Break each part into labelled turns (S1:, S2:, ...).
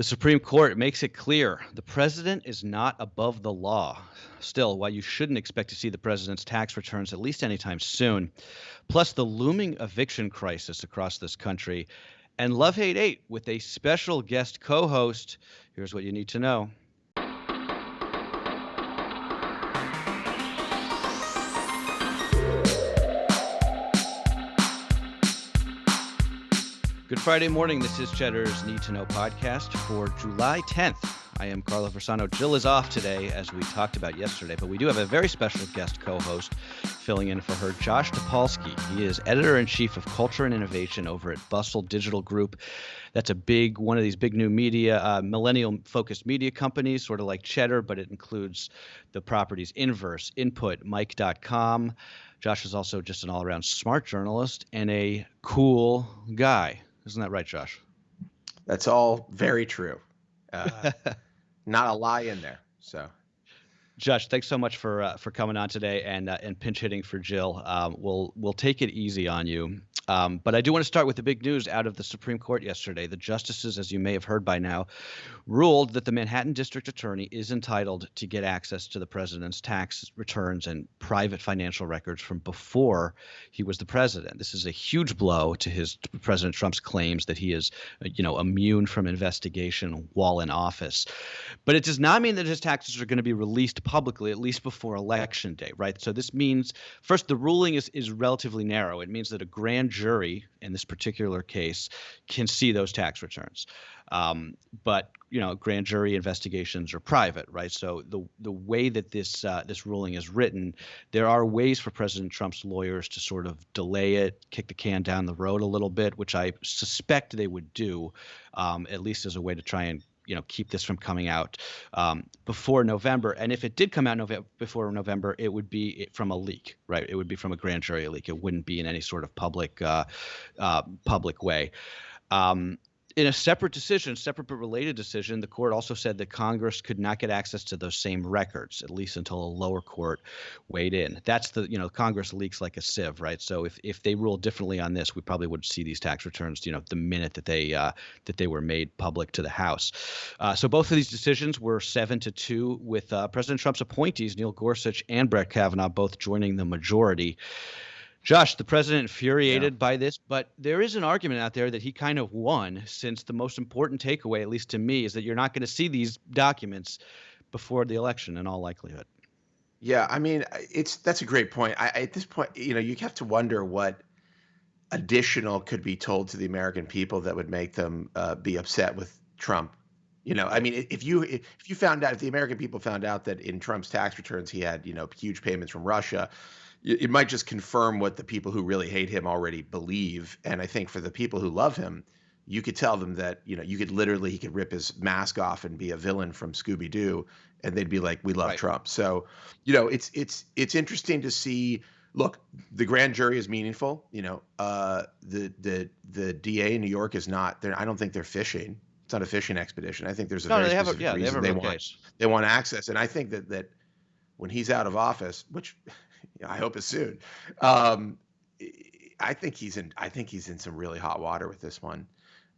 S1: The Supreme Court makes it clear the president is not above the law. Still, while you shouldn't expect to see the president's tax returns at least anytime soon, plus the looming eviction crisis across this country, and Love Hate 8 with a special guest co-host, here's what you need to know. Good Friday morning. This is Cheddar's Need2Know podcast for July 10th. I am Carlo. Jill is off today, as we talked about yesterday, but we do have a very special guest co-host filling in for her, Josh Topolsky. He is editor-in-chief of Culture and Innovation over at Bustle Digital Group. That's one of these big new media, millennial-focused media companies, sort of like Cheddar, but it includes the properties Inverse, Input, Mike.com. Josh is also just an all-around smart journalist and a cool guy. Isn't that right, Josh?
S2: That's all very true. Not a lie in there. So,
S1: Josh, thanks so much for coming on today and pinch hitting for Jill. We'll take it easy on you. But I do want to start with the big news out of the Supreme Court yesterday. The justices, as you may have heard by now, ruled that the Manhattan District Attorney is entitled to get access to the president's tax returns and private financial records from before he was the president. This is a huge blow to President Trump's claims that he is, immune from investigation while in office. But it does not mean that his taxes are going to be released publicly, at least before Election Day, right? So this means, first, the ruling is relatively narrow. It means that a grand jury in this particular case can see those tax returns. But grand jury investigations are private, right? So the way that this ruling is written, there are ways for President Trump's lawyers to sort of delay it, kick the can down the road a little bit, which I suspect they would do, at least as a way to try and keep this from coming out before November. And if it did come out before November, it would be from a leak, right? It would be from a grand jury leak. It wouldn't be in any sort of public way. In a separate but related decision, the court also said that Congress could not get access to those same records, at least until a lower court weighed in. That's Congress leaks like a sieve, right? So if they rule differently on this, we probably would see these tax returns, the minute that they were made public to the House. So both of these decisions were 7-2, with President Trump's appointees, Neil Gorsuch and Brett Kavanaugh, both joining the majority. Josh, the president infuriated by this, but there is an argument out there that he kind of won, since the most important takeaway, at least to me, is that you're not going to see these documents before the election in all likelihood.
S2: Yeah, I mean, that's a great point. At this point, you have to wonder what additional could be told to the American people that would make them be upset with Trump. I mean, if the American people found out that in Trump's tax returns he had, huge payments from Russia, it might just confirm what the people who really hate him already believe. And I think for the people who love him, you could tell them that, he could rip his mask off and be a villain from Scooby-Doo, and they'd be like, we love Trump. So, it's interesting to see. Look, the grand jury is meaningful. The DA in New York is not there. I don't think they're fishing. It's not a fishing expedition. I think there's a very specific reason they want access. And I think that when he's out of office, which I hope is soon, I think he's in some really hot water with this one.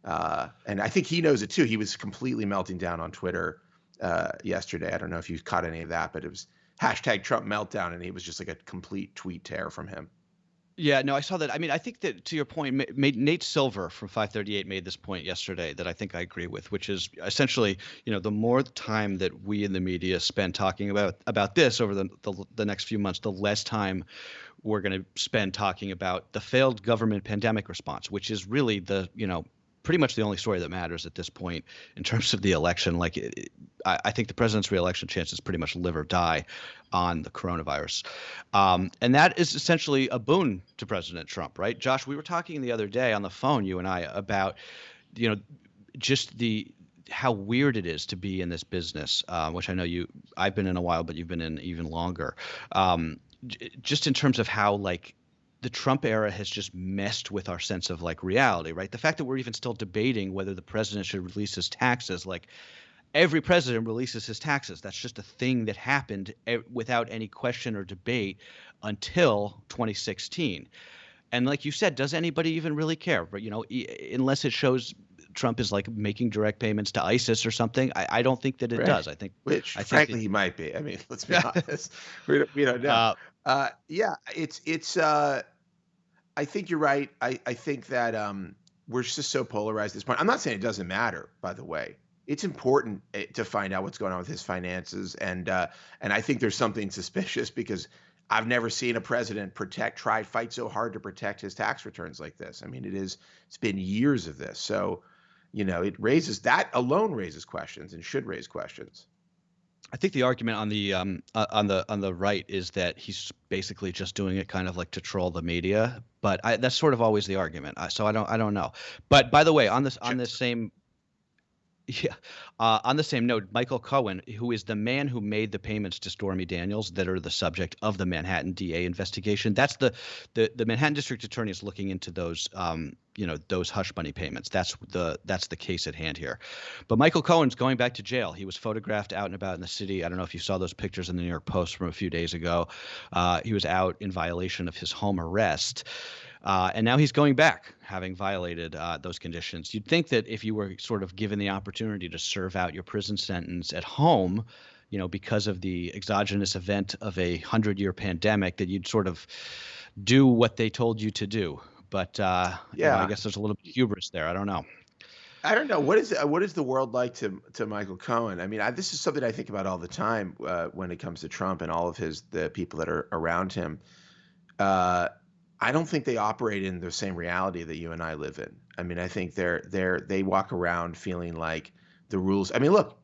S2: And I think he knows it too. He was completely melting down on Twitter yesterday. I don't know if you caught any of that, but it was #Trump meltdown, and it was just like a complete tweet tear from him.
S1: Yeah, no, I saw that. I mean, I think that, to your point, Nate Silver from 538 made this point yesterday that I think I agree with, which is essentially, the more time that we in the media spend talking about this over the next few months, the less time we're going to spend talking about the failed government pandemic response, which is really pretty much the only story that matters at this point in terms of the election. I think the president's reelection chances pretty much live or die on the coronavirus. And that is essentially a boon to President Trump, right? Josh, we were talking the other day on the phone, you and I, about, just how weird it is to be in this business, which I know I've been in a while, but you've been in even longer. Just in terms of how, the Trump era has just messed with our sense of reality, right? The fact that we're even still debating whether the president should release his taxes, every president releases his taxes. That's just a thing that happened without any question or debate until 2016. And like you said, does anybody even really care? But, unless it shows Trump is like making direct payments to ISIS or something. I don't think that it
S2: Right.
S1: does.
S2: Which,
S1: I think
S2: frankly, he might be. I mean, let's be honest. We don't know.
S1: uh,
S2: Yeah, I think you're right. I think that we're just so polarized at this point. I'm not saying it doesn't matter, by the way. It's important to find out what's going on with his finances, and I think there's something suspicious because I've never seen a president fight so hard to protect his tax returns like this. I mean, it's been years of this. So, that alone raises questions and should raise questions.
S1: I think the argument on the right is that he's basically just doing it kind of like to troll the media, but that's sort of always the argument. So I don't know. But by the way, on this same yeah. On the same note, Michael Cohen, who is the man who made the payments to Stormy Daniels that are the subject of the Manhattan DA investigation, that's the Manhattan District Attorney is looking into those those hush money payments. That's the case at hand here. But Michael Cohen's going back to jail. He was photographed out and about in the city. I don't know if you saw those pictures in the New York Post from a few days ago. He was out in violation of his home arrest. And now he's going back, having violated those conditions. You'd think that if you were sort of given the opportunity to serve out your prison sentence at home, because of the exogenous event of a 100-year pandemic, that you'd sort of do what they told you to do. But I
S2: Yeah.
S1: guess there's a little bit of hubris there. I don't know.
S2: I don't know. What is the world like to Michael Cohen? I mean, this is something I think about all the time when it comes to Trump and all of the people that are around him. I don't think they operate in the same reality that you and I live in. I mean, I think they walk around feeling like the rules. I mean, look,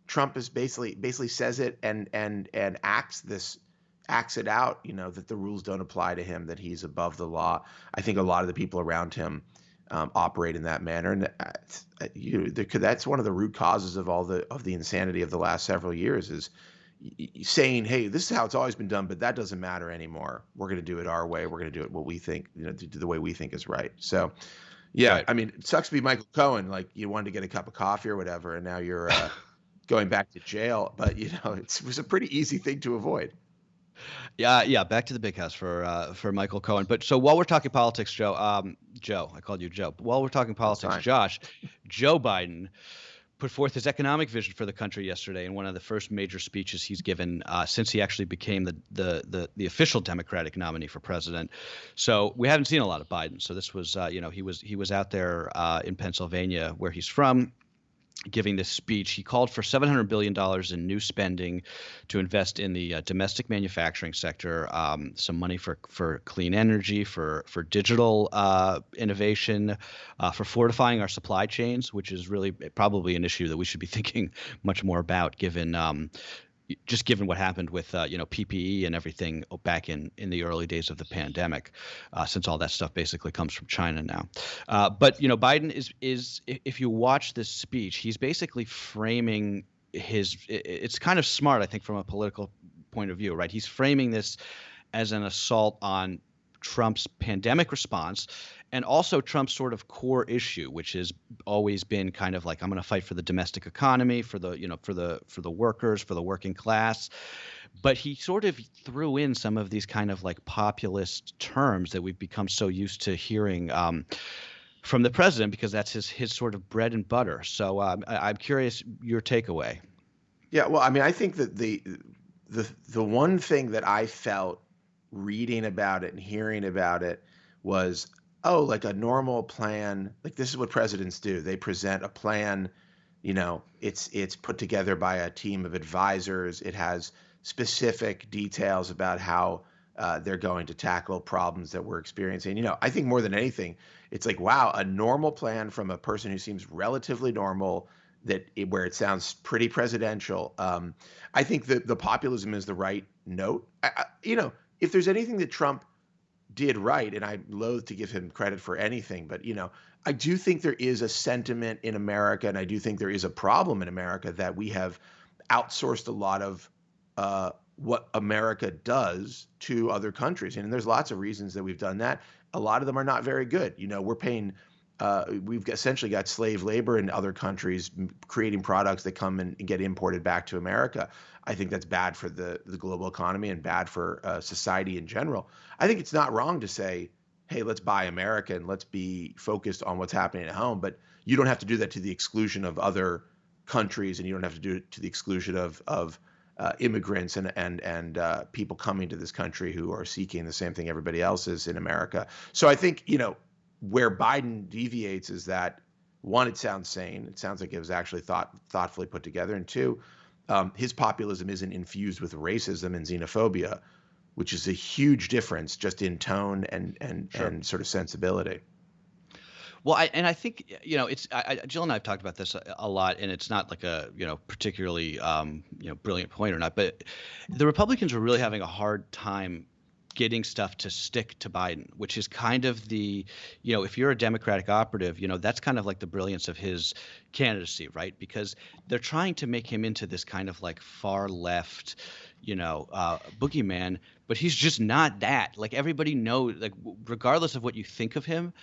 S2: Trump is basically says it and acts it out. That the rules don't apply to him, that he's above the law. I think a lot of the people around him operate in that manner, and that's one of the root causes of all the insanity of the last several years is saying, hey, this is how it's always been done, but that doesn't matter anymore. We're going to do it our way. We're going to do it what we think, the way we think is right. So, yeah,
S1: Right.
S2: I mean, it sucks to be Michael Cohen. Like you wanted to get a cup of coffee or whatever, and now you're going back to jail. But it was a pretty easy thing to avoid.
S1: Yeah. Back to the big house for Michael Cohen. But so while we're talking politics, Joe, I called you Joe. But while we're talking politics, Josh, Joe Biden put forth his economic vision for the country yesterday in one of the first major speeches he's given since he actually became the official Democratic nominee for president. So we haven't seen a lot of Biden. So this was, he was out there in Pennsylvania, where he's from, giving this speech. He called for $700 billion in new spending to invest in the domestic manufacturing sector, some money for clean energy, for digital innovation, for fortifying our supply chains, which is really probably an issue that we should be thinking much more about, given what happened with PPE and everything back in the early days of the pandemic, since all that stuff basically comes from China now. But Biden is if you watch this speech, he's basically framing it's kind of smart, I think, from a political point of view, right? He's framing this as an assault on Trump's pandemic response, and also Trump's sort of core issue, which has always been kind of like, I'm going to fight for the domestic economy, for the for the workers, for the working class. But he sort of threw in some of these kind of like populist terms that we've become so used to hearing from the president, because that's his sort of bread and butter. So I'm curious your takeaway.
S2: Yeah, well, I mean, I think that the one thing that I felt reading about it and hearing about it was, oh, like a normal plan. Like this is what presidents do. They present a plan. It's put together by a team of advisors. It has specific details about how they're going to tackle problems that we're experiencing. I think more than anything, it's like, wow, a normal plan from a person who seems relatively normal, where it sounds pretty presidential. I think that the populism is the right note. If there's anything that Trump did right, and I'm loath to give him credit for anything, but I do think there is a sentiment in America, and I do think there is a problem in America that we have outsourced a lot of what America does to other countries, and there's lots of reasons that we've done that. A lot of them are not very good. We're paying. We've essentially got slave labor in other countries creating products that come and get imported back to America. I think that's bad for the global economy and bad for society in general. I think it's not wrong to say, hey, let's buy American. Let's be focused on what's happening at home. But you don't have to do that to the exclusion of other countries, and you don't have to do it to the exclusion of immigrants and people coming to this country who are seeking the same thing everybody else is in America. So I think, where Biden deviates is that, one, it sounds sane. It sounds like it was actually thoughtfully put together. And two, his populism isn't infused with racism and xenophobia, which is a huge difference just in tone and sort of sensibility.
S1: Well, I think it's Jill and I have talked about this a lot, and it's not like a particularly brilliant point or not, but the Republicans are really having a hard time getting stuff to stick to Biden, which is kind of if you're a Democratic operative, that's kind of like the brilliance of his candidacy, right? Because they're trying to make him into this kind of like far left, boogeyman, but he's just not that. Like everybody knows, like regardless of what you think of him,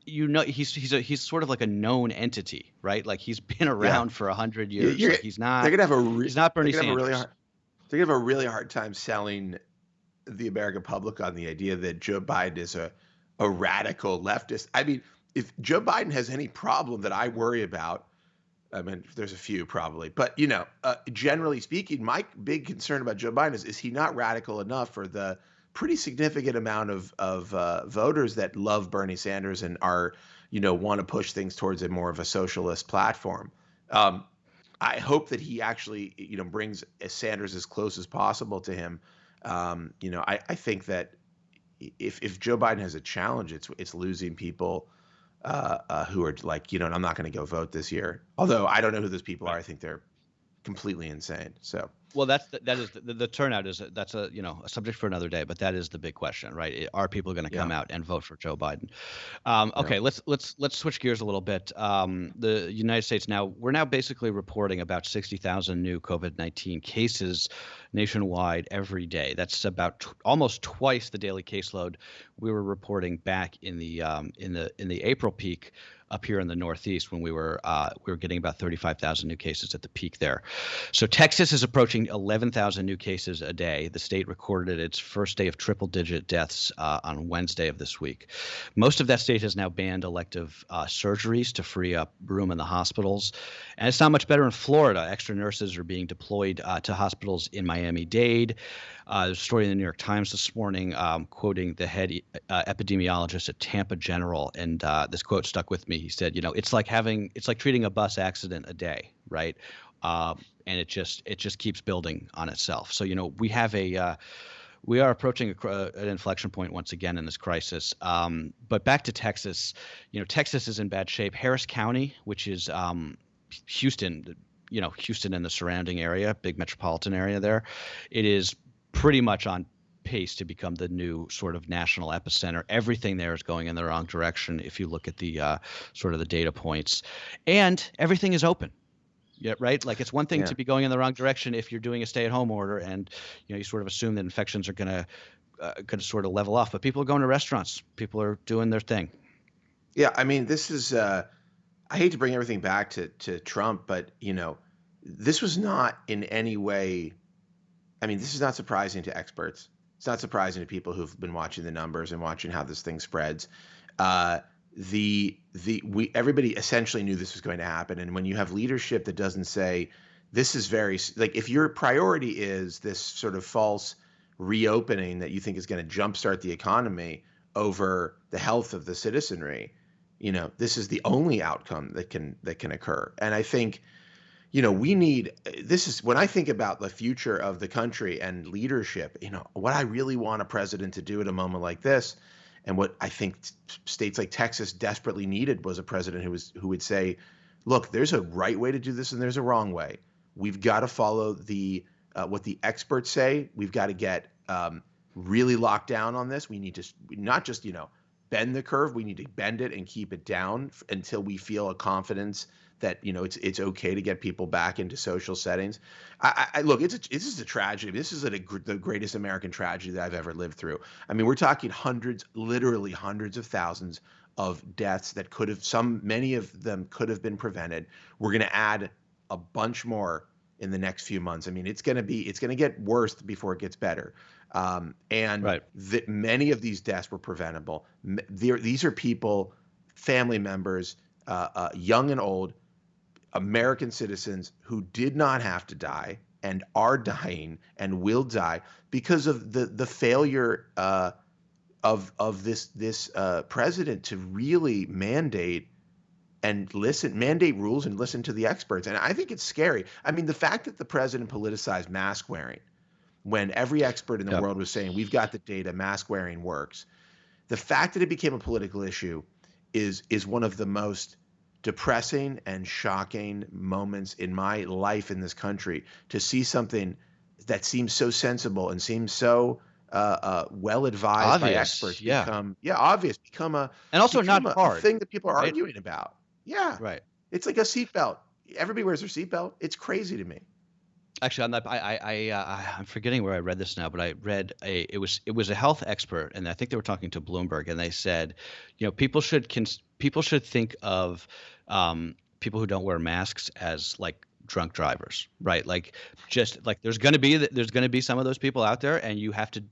S1: he's sort of like a known entity, right? Like he's been around for 100 years. Like he's not.
S2: They're gonna have
S1: he's not Bernie Sanders.
S2: They're gonna have a really hard time selling the American public on the idea that Joe Biden is a radical leftist. I mean, if Joe Biden has any problem that I worry about, I mean, there's a few probably, but generally speaking, my big concern about Joe Biden is he not radical enough for the pretty significant amount of voters that love Bernie Sanders and are, want to push things towards a more of a socialist platform. I hope that he actually, brings Sanders as close as possible to him. I think that if Joe Biden has a challenge, it's losing people who are like, I'm not going to go vote this year. Although I don't know who those people are. I think they're completely insane. So.
S1: Well, that is the turnout that's a subject for another day, but that is the big question, right? Are people going to come out and vote for Joe Biden? Okay, let's switch gears a little bit. The United States we're now basically reporting about 60,000 new COVID-19 cases nationwide every day. That's about almost twice the daily caseload we were reporting back in the April peak up here in the Northeast when we were getting about 35,000 new cases at the peak there. So Texas is approaching 11,000 new cases a day. The state recorded its first day of triple-digit deaths on Wednesday of this week. Most of that state has now banned elective surgeries to free up room in the hospitals. And it's not much better in Florida. Extra nurses are being deployed to hospitals in Miami-Dade. There's a story in the New York Times this morning quoting the head epidemiologist at Tampa General, and this quote stuck with me. He said, it's like treating a bus accident a day, right? And it just keeps building on itself. So we are approaching an inflection point once again in this crisis. But back to Texas, Texas is in bad shape. Harris County, which is Houston, Houston and the surrounding area, big metropolitan area there, it is pretty much on pace to become the new sort of national epicenter. Everything there is going in the wrong direction if you look at the sort of the data points, and everything is open. Yeah, right. Like it's one thing to be going in the wrong direction if you're doing a stay-at-home order, and you sort of assume that infections are gonna sort of level off. But people are going to restaurants. People are doing their thing.
S2: Yeah, I mean, this is. I hate to bring everything back to Trump, but this was not in any way. I mean, this is not surprising to experts. It's not surprising to people who've been watching the numbers and watching how this thing spreads. Everybody essentially knew this was going to happen. And when you have leadership that doesn't say, this is if your priority is this sort of false reopening that you think is going to jumpstart the economy over the health of the citizenry, this is the only outcome that can occur. And I think, this is when I think about the future of the country and leadership, what I really want a president to do at a moment like this. And what I think states like Texas desperately needed was a president who would say, look, there's a right way to do this and there's a wrong way. We've got to follow what the experts say. We've got to get really locked down on this. We need to not just, bend the curve. We need to bend it and keep it down until we feel a confidence that it's okay to get people back into social settings. I look, this is a tragedy. This is the greatest American tragedy that I've ever lived through. I mean, we're talking literally hundreds of thousands of deaths that many of them could have been prevented. We're going to add a bunch more in the next few months. I mean, it's going to get worse before it gets better. Many of these deaths were preventable. These are people, family members, young and old, American citizens who did not have to die and are dying and will die because of the failure of this president to really mandate rules and listen to the experts. And I think it's scary. I mean, the fact that the president politicized mask wearing when every expert in the
S1: Yeah.
S2: world was saying, we've got the data, mask wearing works. The fact that it became a political issue is one of the most depressing and shocking moments in my life in this country, to see something that seems so sensible and seems so well advised by
S1: Obvious.
S2: experts
S1: Yeah.
S2: become
S1: And also not
S2: a
S1: hard,
S2: thing that people are
S1: right?
S2: arguing about. Yeah,
S1: Right.
S2: it's like a seatbelt. Everybody wears their seatbelt. It's crazy to me.
S1: Actually, I'm not. I'm forgetting where I read this now, but I read it was a health expert, and I think they were talking to Bloomberg, and they said, people should think of people who don't wear masks as like drunk drivers, right? Like, just like there's gonna be some of those people out there, and you have to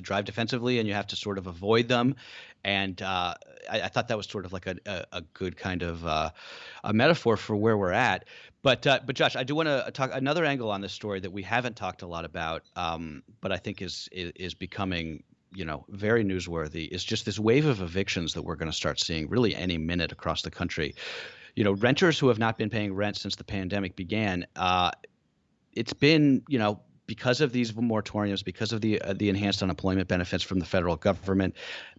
S1: drive defensively, and you have to sort of avoid them. And I thought that was sort of like a good kind of a metaphor for where we're at. But Josh, I do want to talk another angle on this story that we haven't talked a lot about, but I think is becoming very newsworthy. Is just this wave of evictions that we're going to start seeing really any minute across the country. Renters who have not been paying rent since the pandemic began. It's been because of these moratoriums, because of the enhanced unemployment benefits from the federal government,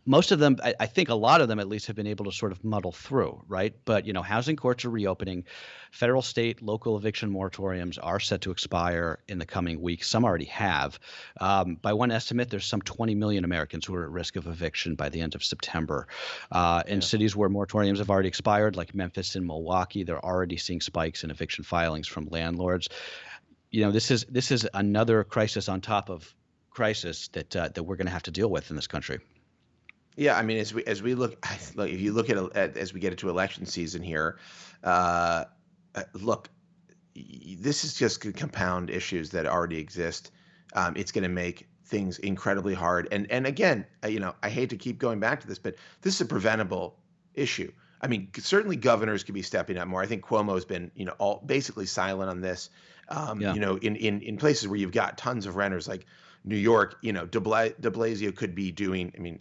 S1: most of them, I think a lot of them at least, have been able to sort of muddle through, right? But housing courts are reopening. Federal, state, local eviction moratoriums are set to expire in the coming weeks. Some already have. By one estimate, there's some 20 million Americans who are at risk of eviction by the end of September. In cities where moratoriums have already expired, like Memphis and Milwaukee, they're already seeing spikes in eviction filings from landlords. This is another crisis on top of crisis that we're going to have to deal with in this country.
S2: Yeah, I mean, as we look, if you look at as we get into election season here, uh, look, this is just going to compound issues that already exist. It's going to make things incredibly hard. And again, I hate to keep going back to this, but this is a preventable issue. I mean, certainly governors could be stepping up more. I think Cuomo has been, all basically silent on this.
S1: Yeah.
S2: In places where you've got tons of renters like New York, de Blasio could be doing. I mean,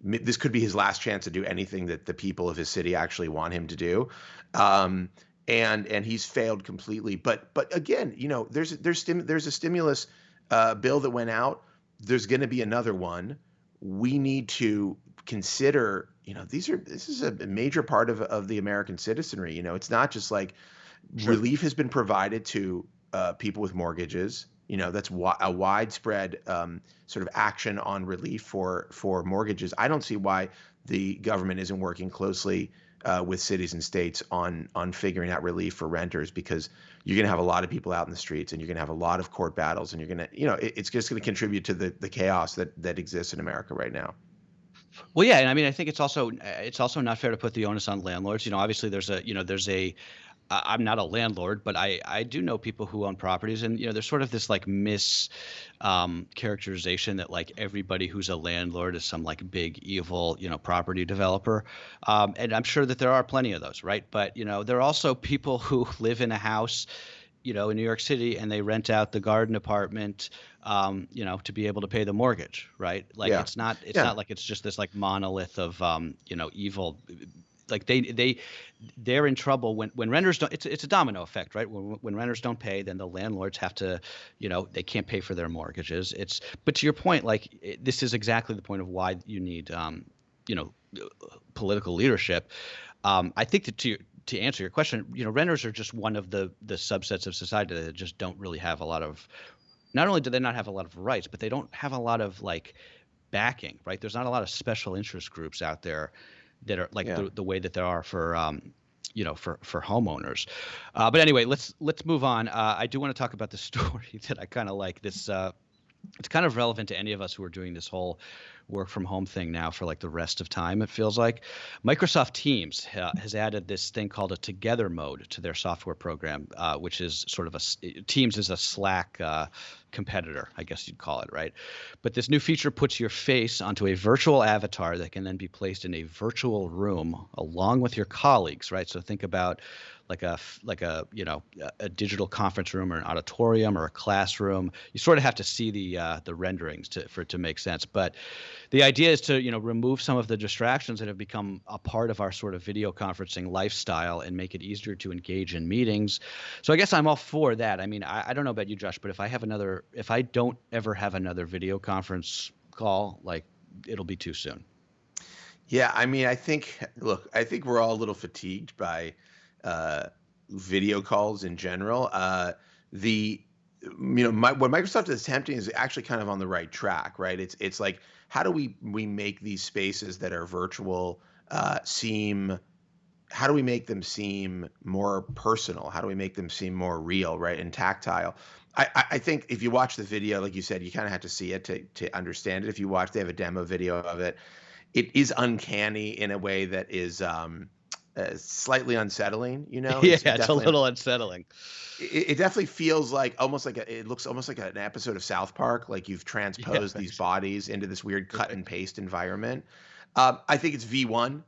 S2: this could be his last chance to do anything that the people of his city actually want him to do. And he's failed completely. But again, there's a stimulus bill that went out. There's going to be another one. We need to consider, this is a major part of the American citizenry. It's not just like relief has been provided to people with mortgages. That's a widespread sort of action on relief for mortgages. I don't see why the government isn't working closely with cities and states on figuring out relief for renters, because you're going to have a lot of people out in the streets, and you're going to have a lot of court battles, and you're going to, it's just going to contribute to the chaos that exists in America right now.
S1: Well, yeah, and I mean, I think it's also not fair to put the onus on landlords. Obviously I'm not a landlord, but I do know people who own properties, and there's sort of this like characterization that like everybody who's a landlord is some like big evil property developer, and I'm sure that there are plenty of those, right? But there are also people who live in a house in New York City, and they rent out the garden apartment, to be able to pay the mortgage, right? Like it's not like it's just this like monolith of evil. Like they're in trouble when renters don't. It's a domino effect, right? When renters don't pay, then the landlords have to, they can't pay for their mortgages. But to your point, like this is exactly the point of why you need political leadership. I think that to answer your question, renters are just one of the subsets of society that just don't really have a lot of. Not only do they not have a lot of rights, but they don't have a lot of like backing, right? There's not a lot of special interest groups out there that are like the way that there are for for homeowners. But anyway, let's move on. I do want to talk about the story that I kind of like, this it's kind of relevant to any of us who are doing this whole work from home thing now for like the rest of time. It feels like Microsoft Teams has added this thing called a together mode to their software program, which is sort of Teams is a Slack competitor, I guess you'd call it, right? But this new feature puts your face onto a virtual avatar that can then be placed in a virtual room along with your colleagues, right? So think about a digital conference room or an auditorium or a classroom. You sort of have to see the renderings for it to make sense. But the idea is to remove some of the distractions that have become a part of our sort of video conferencing lifestyle and make it easier to engage in meetings. So I guess I'm all for that. I mean, I don't know about you, Josh, but if I don't ever have another video conference call, like it'll be too soon.
S2: Yeah, I mean, I think we're all a little fatigued by video calls in general. The what Microsoft is attempting is actually kind of on the right track, right? It's like, how do we make these spaces that are virtual seem how do we make them seem more personal? How do we make them seem more real, right, and tactile? I think if you watch the video, like you said, you kind of have to see it to understand it. If you watch, they have a demo video of it. It is uncanny in a way that is slightly unsettling.
S1: Yeah,
S2: It's
S1: it's a
S2: definitely
S1: little unsettling.
S2: it definitely feels like it looks almost like an episode of South Park, like you've
S1: Yeah,
S2: transposed these
S1: thanks.
S2: bodies into this weird cut
S1: Right.
S2: and paste environment. I think it's V1.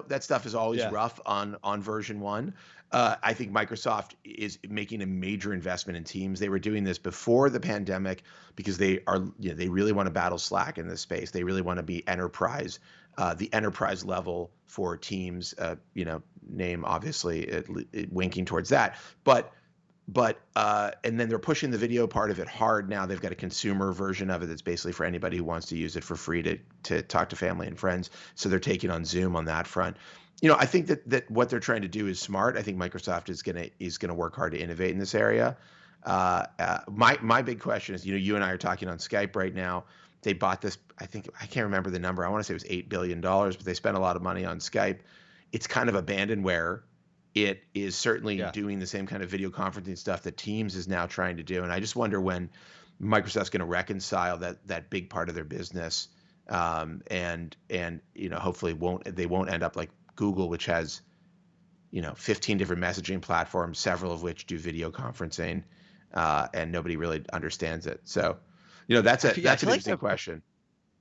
S2: That stuff is always
S1: Yeah.
S2: rough on version one. I think Microsoft is making a major investment in Teams. They were doing this before the pandemic because they really want to battle Slack in this space. They really want to be the enterprise level for Teams. Name obviously winking towards that, but and then they're pushing the video part of it hard now. They've got a consumer version of it that's basically for anybody who wants to use it for free to talk to family and friends. So they're taking on Zoom on that front. I think that what they're trying to do is smart. I think Microsoft is gonna work hard to innovate in this area. My big question is, you and I are talking on Skype right now. They bought this. I can't remember the number. I want to say it was $8 billion, but they spent a lot of money on Skype. It's kind of abandonware. It is certainly
S1: Yeah.
S2: doing the same kind of video conferencing stuff that Teams is now trying to do. And I just wonder when Microsoft's going to reconcile that big part of their business, and hopefully they won't end up like Google, which has 15 different messaging platforms, several of which do video conferencing, and nobody really understands it. So that's
S1: I feel, yeah, I
S2: that's an
S1: feel like
S2: interesting question.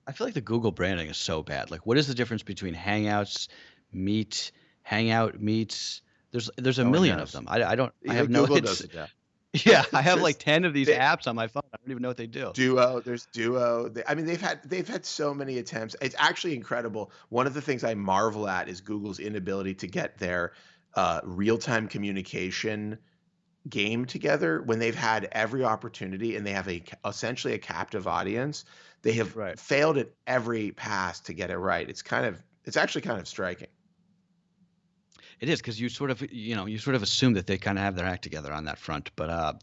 S1: I feel like the Google branding is so bad. Like, what is the difference between Hangouts, Meet, Hangout Meets? There's a
S2: No one
S1: million of
S2: knows.
S1: them. I don't I
S2: Even
S1: have no
S2: Google
S1: it's
S2: doesn't know.
S1: yeah, I have like
S2: Just
S1: 10 of these
S2: they,
S1: apps on my phone. I don't even know what they do.
S2: Duo, there's Duo. I mean, they've had so many attempts. It's actually incredible. One of the things I marvel at is Google's inability to get their real-time communication game together when they've had every opportunity and they have essentially a captive audience. They have
S1: Right.
S2: failed at every pass to get it right. It's actually kind of striking.
S1: It is because you sort of assume that they kind of have their act together on that front. But all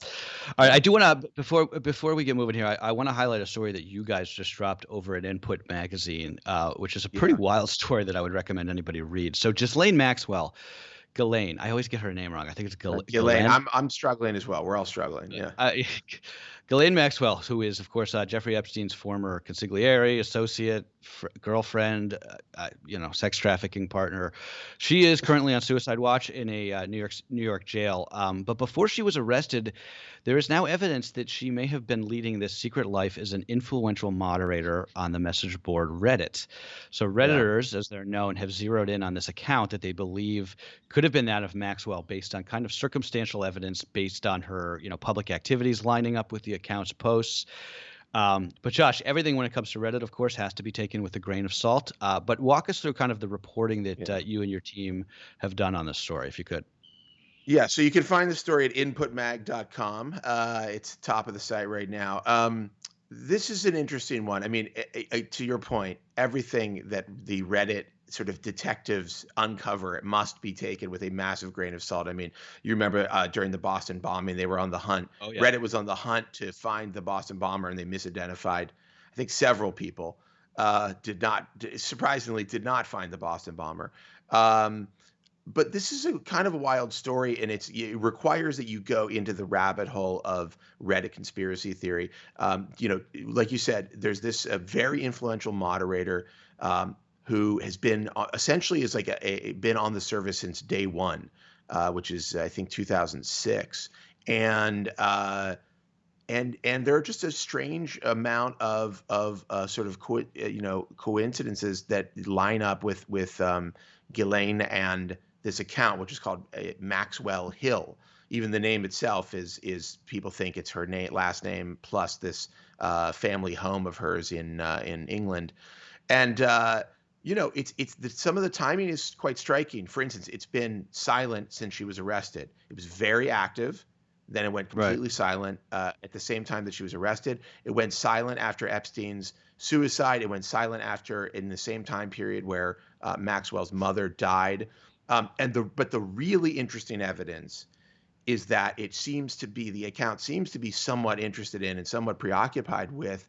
S1: right, I do want to before we get moving here, I want to highlight a story that you guys just dropped over at Input Magazine, which is a pretty
S2: Yeah.
S1: wild story that I would recommend anybody read. So Ghislaine Maxwell, Ghislaine, I always get her name wrong. I think it's
S2: Ghislaine,
S1: Ghislaine.
S2: I'm struggling as well. We're all struggling. Yeah.
S1: Uh, Ghislaine Maxwell, who is, of course, Jeffrey Epstein's former consigliere, associate, girlfriend, sex trafficking partner. She is currently on suicide watch in a New York jail. But before she was arrested, there is now evidence that she may have been leading this secret life as an influential moderator on the message board Reddit. So
S2: Yeah.
S1: Redditors, as they're known, have zeroed in on this account that they believe could have been that of Maxwell based on kind of circumstantial evidence based on her, public activities lining up with the account's posts. But Josh, everything when it comes to Reddit, of course, has to be taken with a grain of salt. But walk us through kind of the reporting that
S2: Yeah.
S1: you and your team have done on this story, if you could.
S2: Yeah, so you can find the story at inputmag.com. It's top of the site right now. This is an interesting one. I mean, to your point, everything that the Reddit sort of detectives uncover, it must be taken with a massive grain of salt. I mean, you remember during the Boston bombing, they were on the hunt.
S1: Oh yeah.
S2: Reddit was on the hunt to find the Boston bomber, and they misidentified, I think, several people. Surprisingly, did not find the Boston bomber. Um, but this is a kind of a wild story, and it requires that you go into the rabbit hole of Reddit conspiracy theory. Like you said, there's this very influential moderator who has been essentially is like been on the service since day one, which is I think 2006, and and there are just a strange amount of sort of coincidences that line up with Ghislaine and this account, which is called Maxwell Hill. Even the name itself is people think it's her last name plus this family home of hers in England, and some of the timing is quite striking. For instance, it's been silent since she was arrested. It was very active. Then it went
S1: Right.
S2: completely silent at the same time that she was arrested. It went silent after Epstein's suicide. It went silent after in the same time period where Maxwell's mother died. But the really interesting evidence is that the account seems to be somewhat interested in and somewhat preoccupied with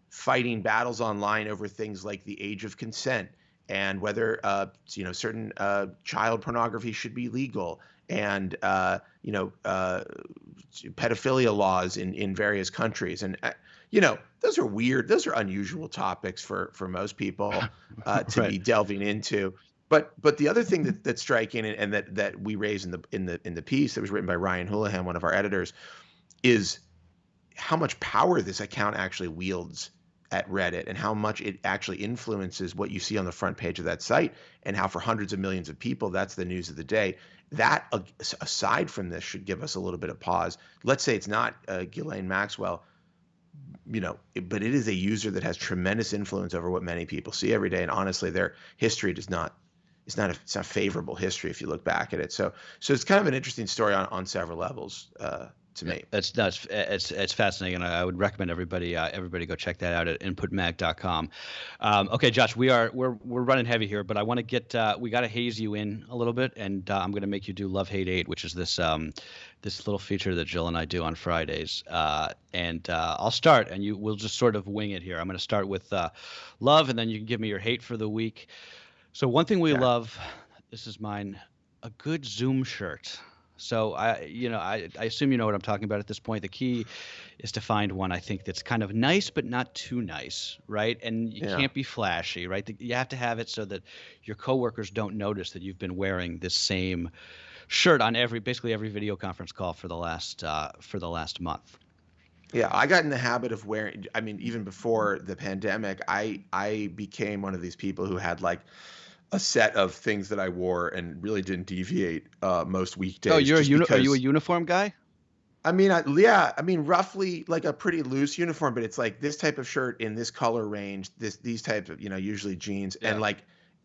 S2: fighting battles online over things like the age of consent and whether certain child pornography should be legal, and pedophilia laws in various countries. And those are weird, those are unusual topics for most people to
S1: Right.
S2: be delving into. But the other thing that's striking, and that we raise in the piece that was written by Ryan Houlihan, one of our editors, is how much power this account actually wields at Reddit, and how much it actually influences what you see on the front page of that site, and how for hundreds of millions of people, that's the news of the day. That, aside from this, should give us a little bit of pause. Let's say it's not Ghislaine Maxwell, but it is a user that has tremendous influence over what many people see every day. And honestly, their history it's not a favorable history if you look back at it. So it's kind of an interesting story on several levels to me.
S1: It's fascinating, and I would recommend everybody go check that out at inputmag.com. Okay, Josh, we're running heavy here, but I want to we got to haze you in a little bit, and I'm going to make you do Love Hate 8, which is this little feature that Jill and I do on Fridays. And I'll start, and we'll just sort of wing it here. I'm going to start with love, and then you can give me your hate for the week. So one thing we love, this is mine, a good Zoom shirt. So I assume you know what I'm talking about at this point. The key is to find one, I think, that's kind of nice but not too nice, right? And you can't be flashy, right? You have to have it so that your coworkers don't notice that you've been wearing this same shirt on basically every video conference call for the last month.
S2: Yeah, I got in the habit of wearing, I mean, even before the pandemic, I became one of these people who had like a set of things that I wore and really didn't deviate most weekdays.
S1: Oh, are you a uniform guy?
S2: I mean, roughly like a pretty loose uniform, but it's like this type of shirt in this color range, these types of, usually jeans, and like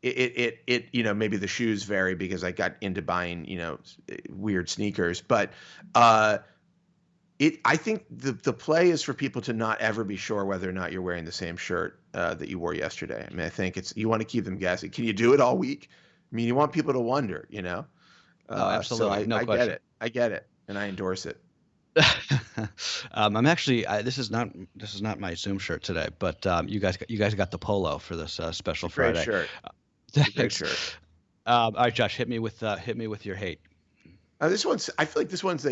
S2: it maybe the shoes vary because I got into buying, weird sneakers, but I think the play is for people to not ever be sure whether or not you're wearing the same shirt that you wore yesterday. I mean, I think you want to keep them guessing. Can you do it all week? I mean, you want people to wonder,
S1: Oh, absolutely.
S2: So
S1: No
S2: I
S1: question.
S2: get it. I get it, and I endorse it.
S1: I'm actually this is not my Zoom shirt today, but you guys got the polo for this special Friday.
S2: Great shirt. Great shirt.
S1: All right, Josh, hit me with your hate.
S2: I feel like this one's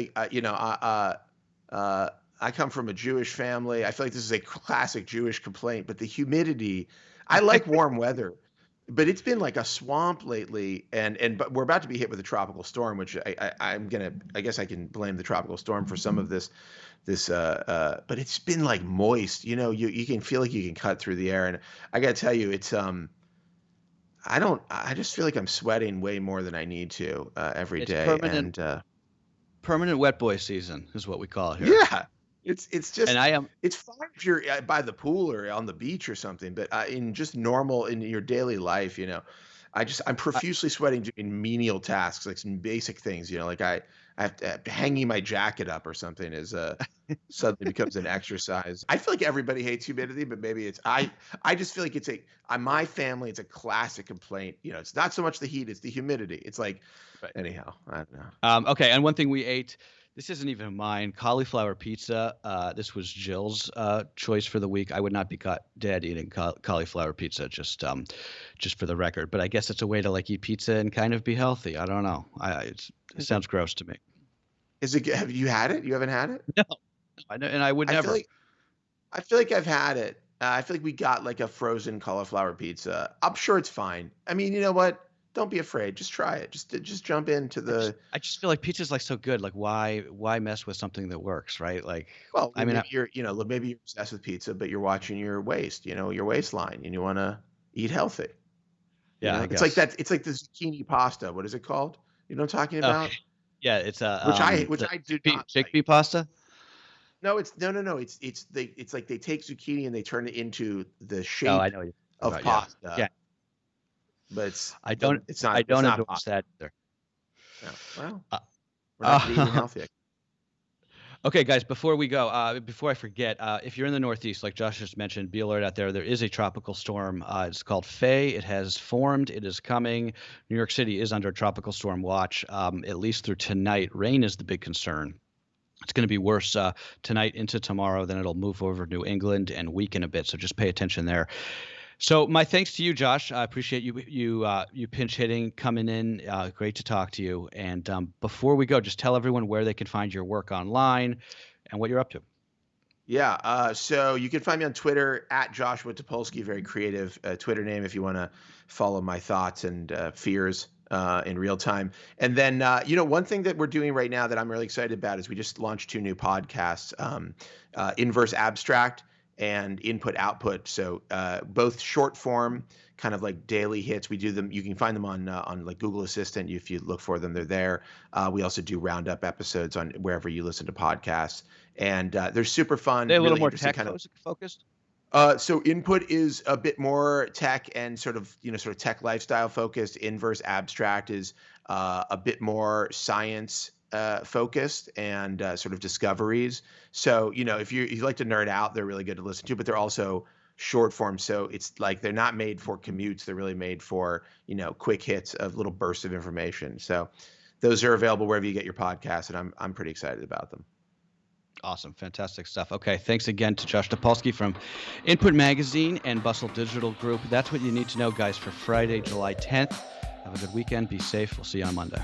S2: I come from a Jewish family. I feel like this is a classic Jewish complaint, but the humidity. I like warm weather, but it's been like a swamp lately, but we're about to be hit with a tropical storm, which I guess I can blame the tropical storm for some of this, but it's been like moist. You can feel like you can cut through the air, and I got to tell you, it's I just feel like I'm sweating way more than I need to every day.
S1: Permanent wet boy season is what we call it here.
S2: Yeah. It's just,
S1: and
S2: it's fine if you're by the pool or on the beach or something, but in just normal in your daily life, I'm profusely sweating doing menial tasks, like some basic things, like I have to hanging my jacket up or something is suddenly becomes an exercise. I feel like everybody hates humidity, but maybe I just feel like my family, it's a classic complaint. It's not so much the heat, it's the humidity. It's like, anyhow, I don't know.
S1: Okay, and one thing we ate This isn't even mine. Cauliflower pizza. This was Jill's choice for the week. I would not be caught dead eating cauliflower pizza, just for the record. But I guess it's a way to like eat pizza and kind of be healthy. I don't know. It sounds gross to me.
S2: Is it? Have you had it? You haven't had it?
S1: No, I know, and I would
S2: I feel
S1: never.
S2: like I feel like I've had it. I feel like we got like a frozen cauliflower pizza. I'm sure it's fine. I mean, you know what? Don't be afraid. Just try it. Just jump into the.
S1: I just feel like pizza's like so good. Like why mess with something that works, right? Like
S2: Well,
S1: I mean,
S2: maybe you're, maybe you're obsessed with pizza, but you're watching your waist, your waistline, and you want to eat healthy.
S1: yeah, I
S2: It's like
S1: guess.
S2: that. It's like the zucchini pasta. What is it called? You know what I'm talking
S1: Okay.
S2: about?
S1: Yeah, it's
S2: Which
S1: the
S2: I do
S1: chickpea
S2: not like.
S1: chickpea pasta.
S2: No, it's no, no, no. It's like they take zucchini and they turn it into the
S1: Oh, I
S2: shape
S1: know what you're talking
S2: of
S1: about. Yeah,
S2: pasta,
S1: yeah.
S2: but it's
S1: I
S2: the
S1: don't
S2: it's
S1: I
S2: not it's
S1: don't
S2: not
S1: endorse
S2: pasta.
S1: that either.
S2: No. Well,
S1: Uh,
S2: we're not good at eating healthy.
S1: Okay, guys, before we go, before I forget, if you're in the Northeast, like Josh just mentioned, be alert out there. There is a tropical storm. It's called Faye. It has formed. It is coming. New York City is under a tropical storm watch, at least through tonight. Rain is the big concern. It's going to be worse tonight into tomorrow. Then it'll move over New England and weaken a bit. So just pay attention there. So my thanks to you, Josh. I appreciate you pinch hitting, coming in. Great to talk to you. And before we go, just tell everyone where they can find your work online and what you're up to.
S2: Yeah. So you can find me on Twitter at Joshua Topolsky, very creative Twitter name if you want to follow my thoughts and fears in real time. And then, one thing that we're doing right now that I'm really excited about is we just launched 2 new podcasts, Inverse Abstract and Input Output. So both short form, kind of like daily hits. We do them. You can find them on like Google Assistant. If you look for them, they're there. We also do roundup episodes on wherever you listen to podcasts, and they're super fun,
S1: They're a little
S2: really
S1: more
S2: interesting.
S1: tech
S2: Kind of.
S1: focused.
S2: So Input is a bit more tech and sort of tech lifestyle focused. Inverse Abstract is a bit more science focused and sort of discoveries. So if you like to nerd out, they're really good to listen to, but they're also short form. So it's like they're not made for commutes. They're really made for quick hits of little bursts of information. So those are available wherever you get your podcasts, and I'm pretty excited about them.
S1: Awesome. Fantastic stuff. Okay. Thanks again to Josh Topolsky from Input Magazine and Bustle Digital Group. That's what you need to know, guys, for Friday, July 10th. Have a good weekend. Be safe. We'll see you on Monday.